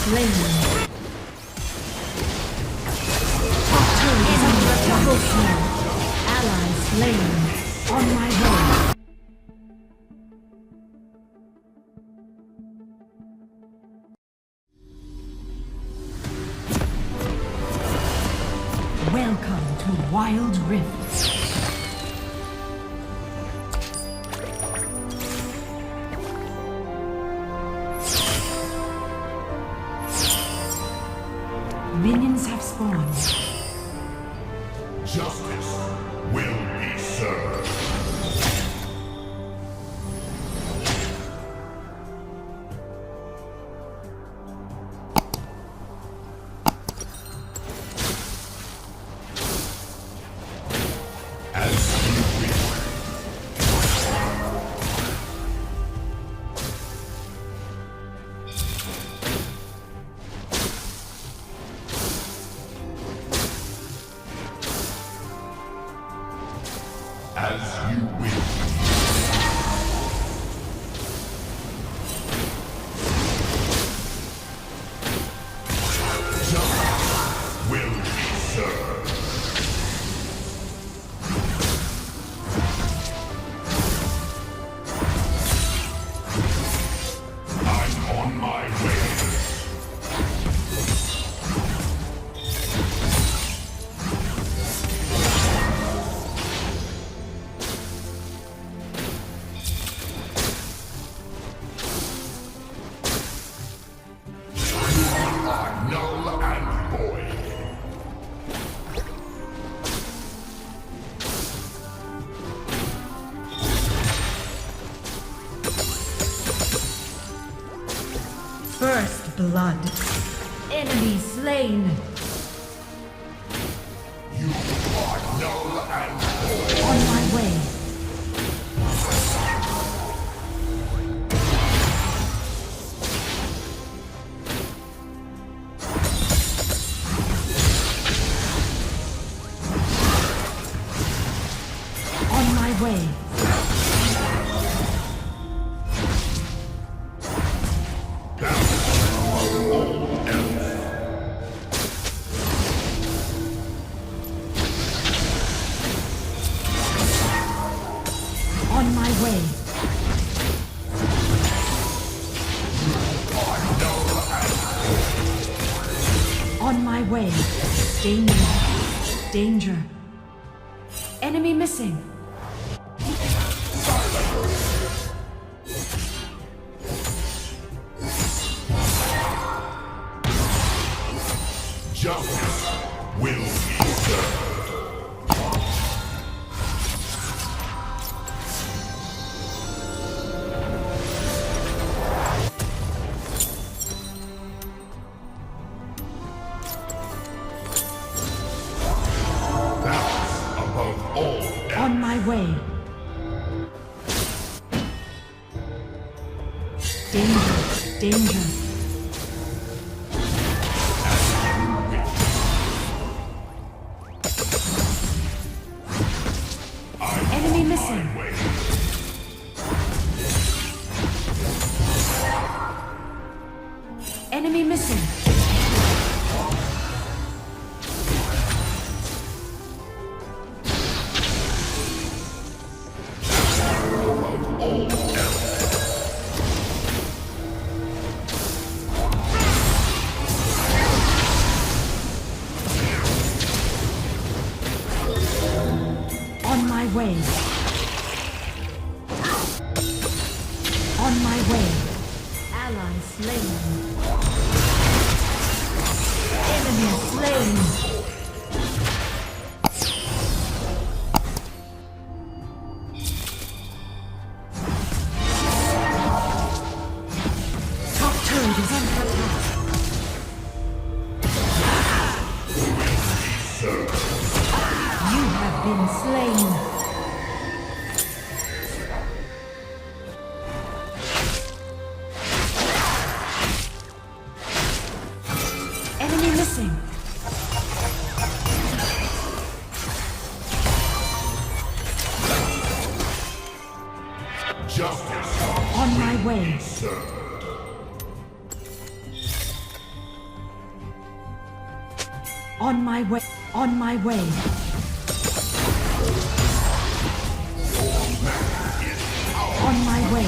slain. Top turret is under attack. Double kill. Ally slain. On my way. Welcome to Wild Rift. Minions have spawned. Justice will be served. As you will. Justice will be served. I'm on my way. Null and void. First blood. Enemy slain. You are null and void. On my way. On my way. On my way. On my way. Danger. Danger. Enemy missing. Justice will be served. Balance above all else. On my way. Danger. Danger. Enemy missing. Enemy missing. On my way. On my way. Ally slain. Enemy slain. Top turret is under attack. You have been slain. Enemy missing. Justice On my way. served. On my way. On my way. On my way.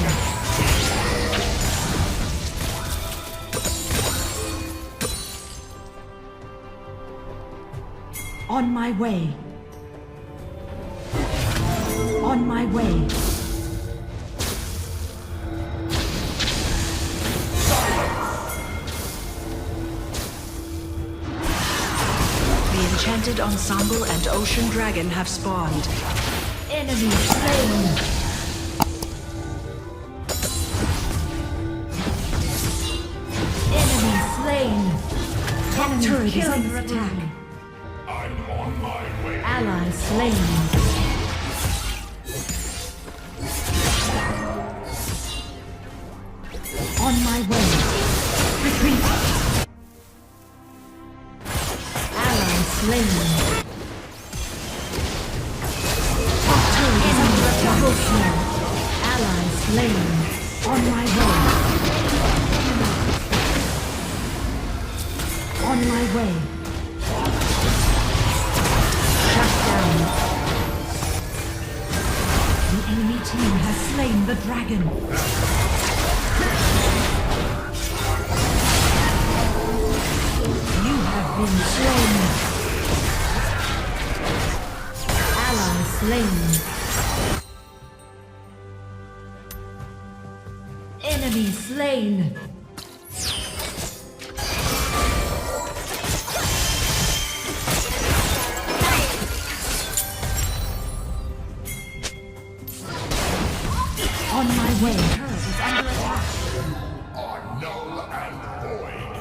On my way. On my way. The Enchanted Ensemble and Ocean Dragon have spawned. Enemy slain. Enemy slain. Top turret is under attack. I'm on my way. Ally slain. On my way. Retreat. Ally slain. Top turret is under attack. Ally slain. On my way. On my way. Shut down. The enemy team has slain the dragon. You have been slain. Ally slain. Enemy slain. On my way. Turret is under attack. Are null and void.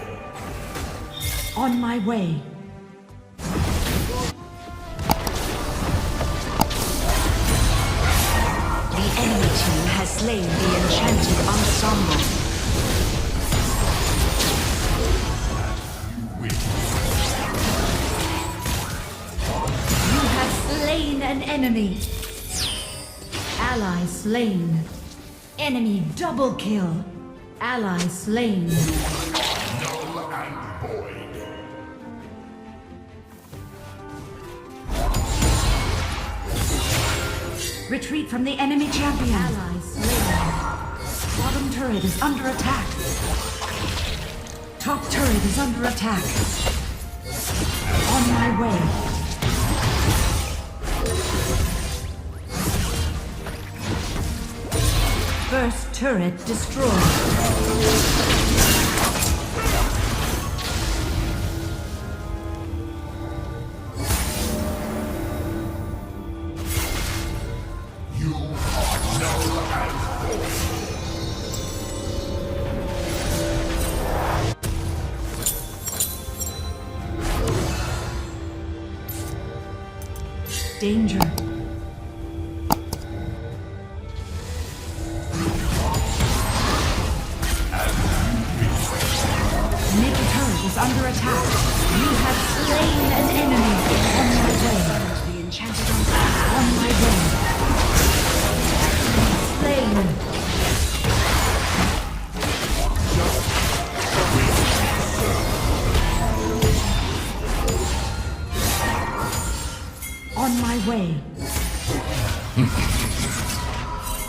On my way. The enemy team has slain the Enchanted Ensemble. You have slain an enemy. Ally slain. Enemy double kill. Ally slain. Null and void. Retreat from the enemy champion. Ally slain. Bottom turret is under attack. Top turret is under attack. On my way. First turret destroyed. You are null and void. Danger. Middle turret is under attack. You have slain an enemy. On my way. The Enchanted Ensemble. On my way. Slain. On my way.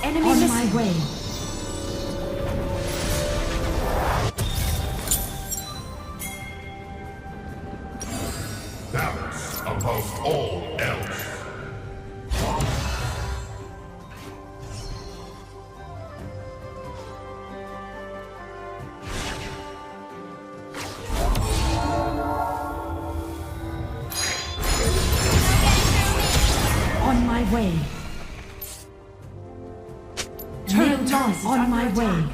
Enemy on my way. Balance above all else. On my way. Turn lost on my way.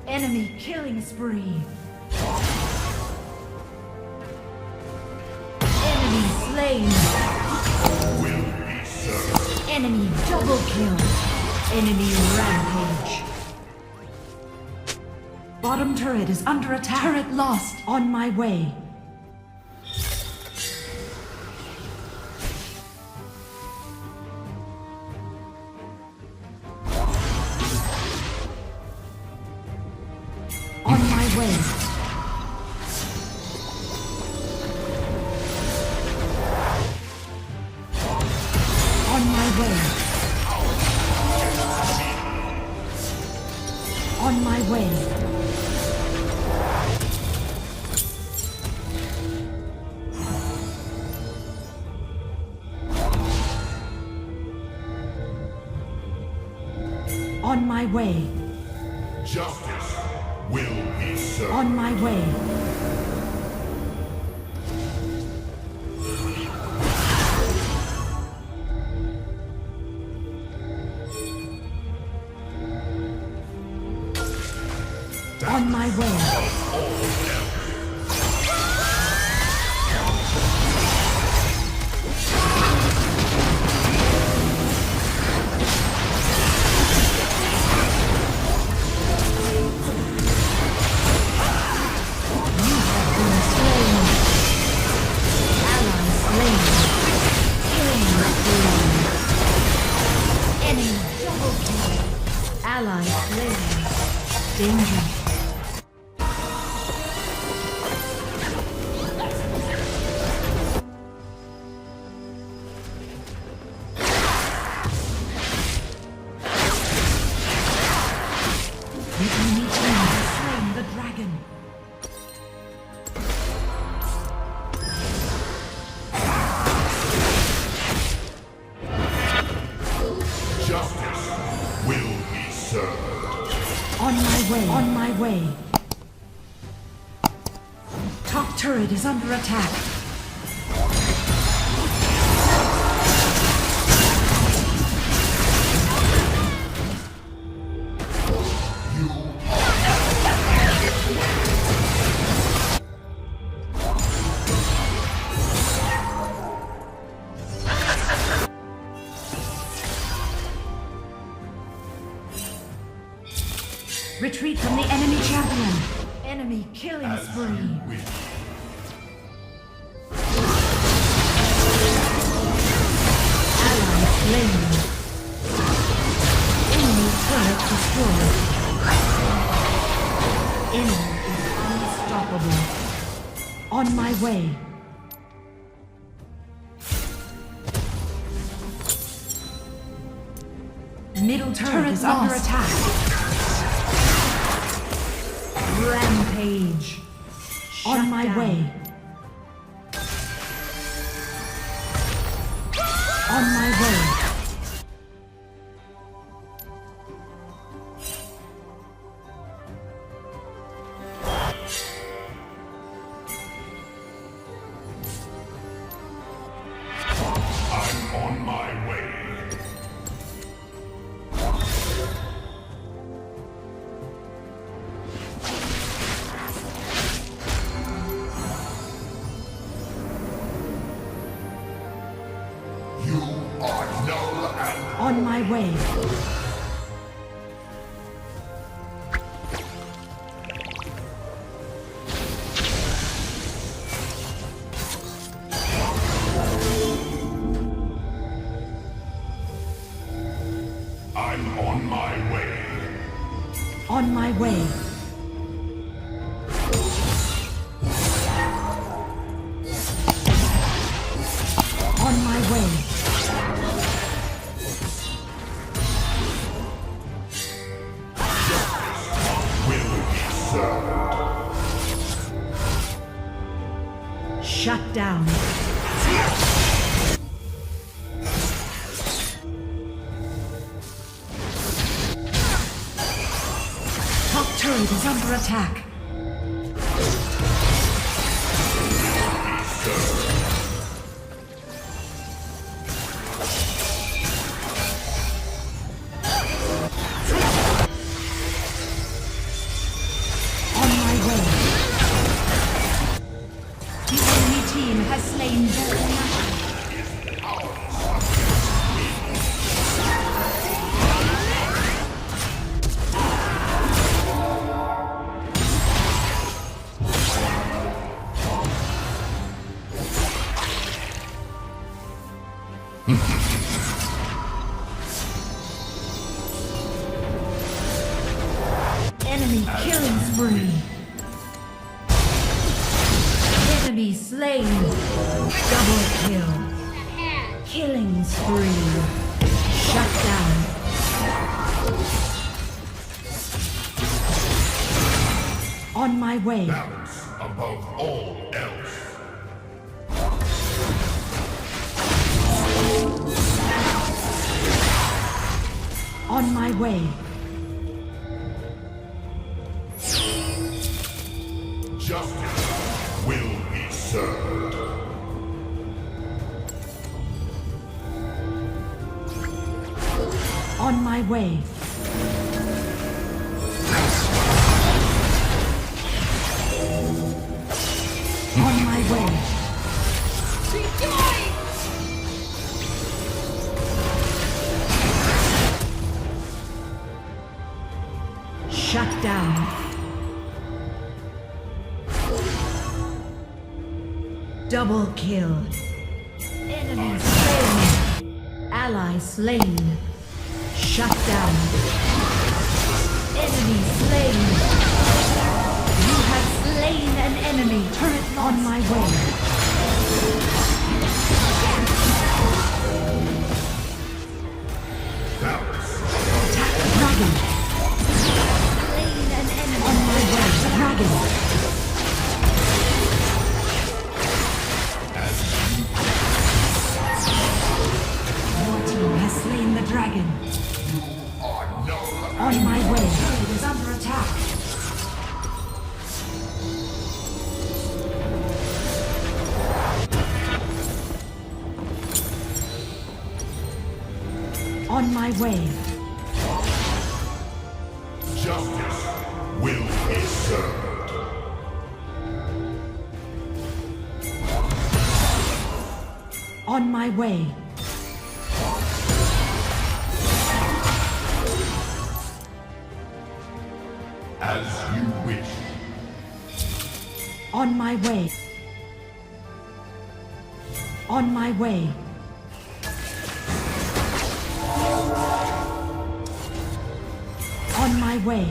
Enemy killing spree. Enemy slain. Will be served. Enemy double kill. Enemy rampage. Bottom turret is under attack. Turret lost. On my way. On my way. way. On my way. On my way. Justice will be served. On my way. On my way. Ally slain. Danger. The enemy team has slain the dragon. Justice will be served. On my way. On my way. Top turret is under attack. Retreat from the enemy champion. Enemy killing spree. Ally slain. Enemy turret destroyed. Enemy is unstoppable. On my way. Middle turret is under attack. Rampage. On my way. On my way. I'm on my way. You are null and On my way. I'm on my way. On my way. On my way. Will be served. Shut down. Top turret is under attack. On my way. The enemy team has slain Baron Nashor. Enemy killing spree. Enemy slain. Double kill. Killing spree. my way. Balance above all else. On my way. Justice will be served. On my way. On my way. Shut down. Double kill. Enemy slain. Ally slain. Shut down. Enemy slain. You have slain an enemy. Turret on my way. Attack the dragon. Slain an enemy. On my way. Dragon. Your team has slain the dragon. On my way. It is under attack. On my way. Justice will be served. On my way. As you wish. On my way. On my way. On my way.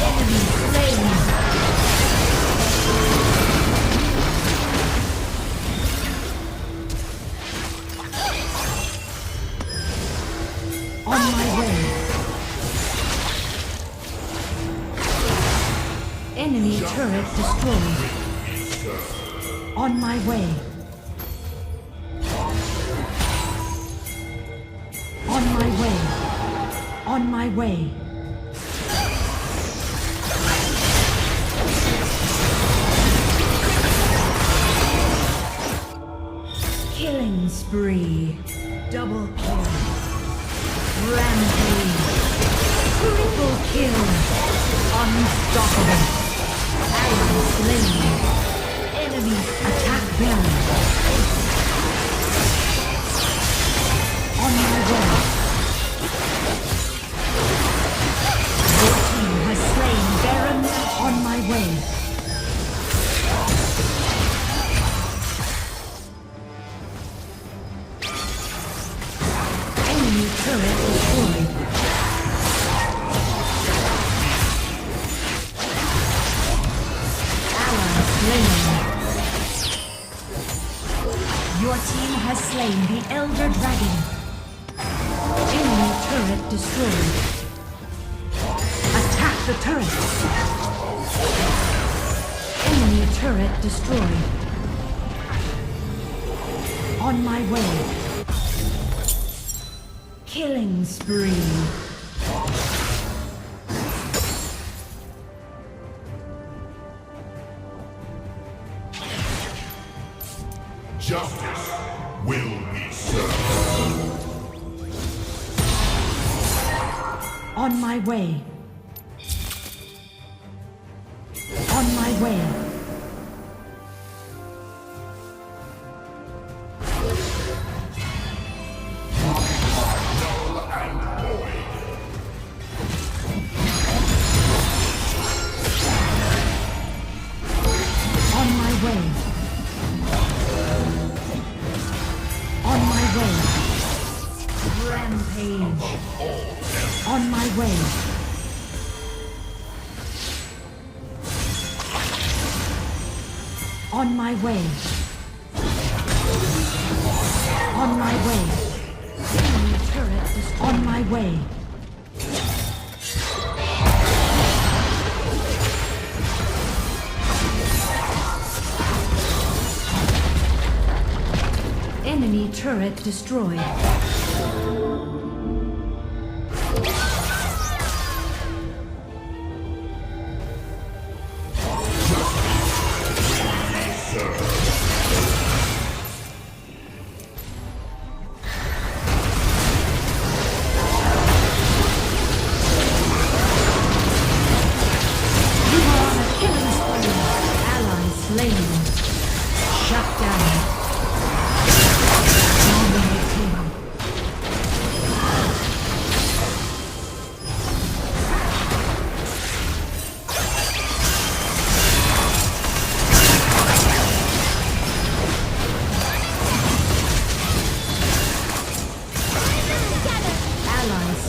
Enemy slain. On my way. Enemy turret destroyed. On my way. On my way. On my way. Killing spree. Double kill. Rampage. Triple kill. Unstoppable. Ally slain. Enemy attack them. On my way. Your team has slain Baron. On my way. Enemy turret destroyed. Ally slain. Your team has slain the Elder Dragon. Enemy turret destroyed. Attack the turret. Enemy turret destroyed. On my way. Killing spree. Justice will be served. On my way. On my way. Null and void. On my way. On my way. Rampage. On my way. On my way. On my way. turret is on my way. Enemy turret destroyed.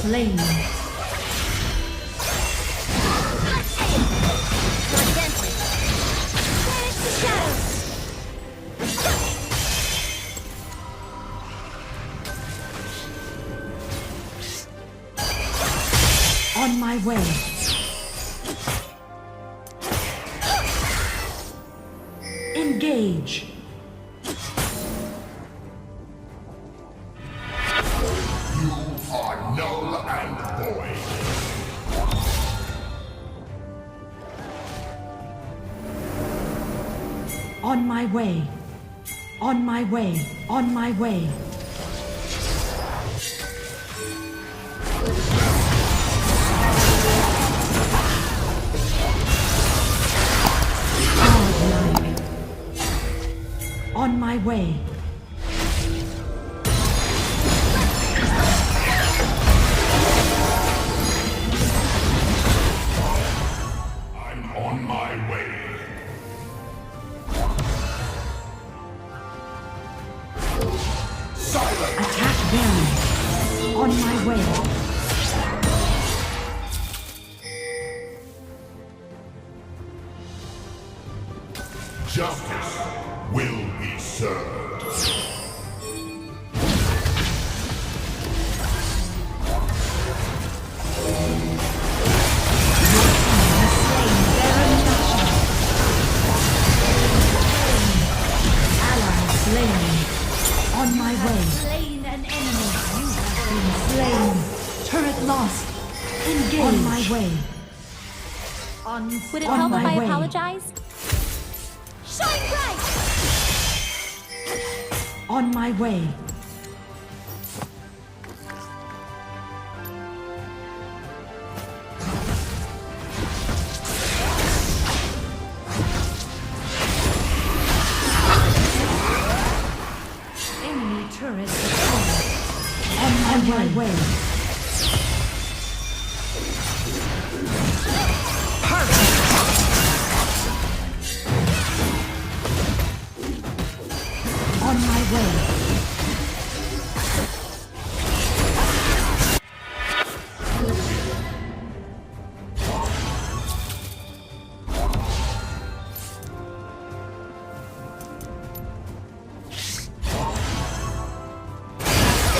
Slain. On my way. Engage. Null and void. On my way. On my way. On my way. Godlike. On my way. Attack Baron. On my way. Justice will be served. On my way. Slain an enemy. You have been slain. Turret lost. Engage. On my way. Would it on help my if I way. apologize? Shine bright! On my way. Turret on my way. Perfect. On my way.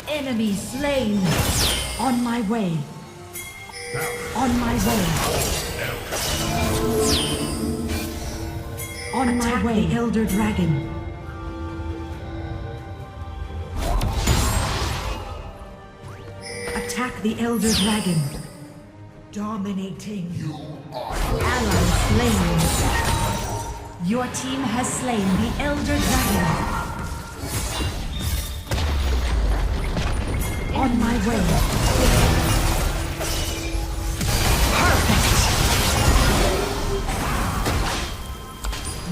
Enemy slain. On my way. On my way. On my way. The Elder Dragon. Attack the Elder Dragon. Dominating. Ally slain. Your team has slain the Elder Dragon. On my way. Perfect.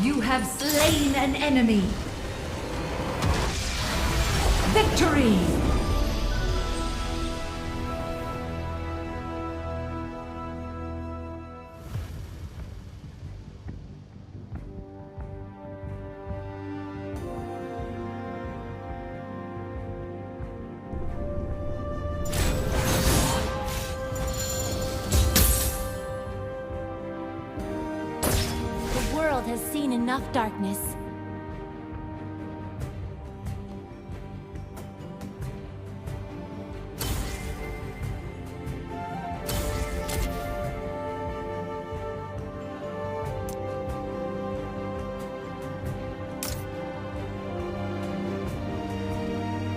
You have slain an enemy. Victory. The world has seen enough darkness.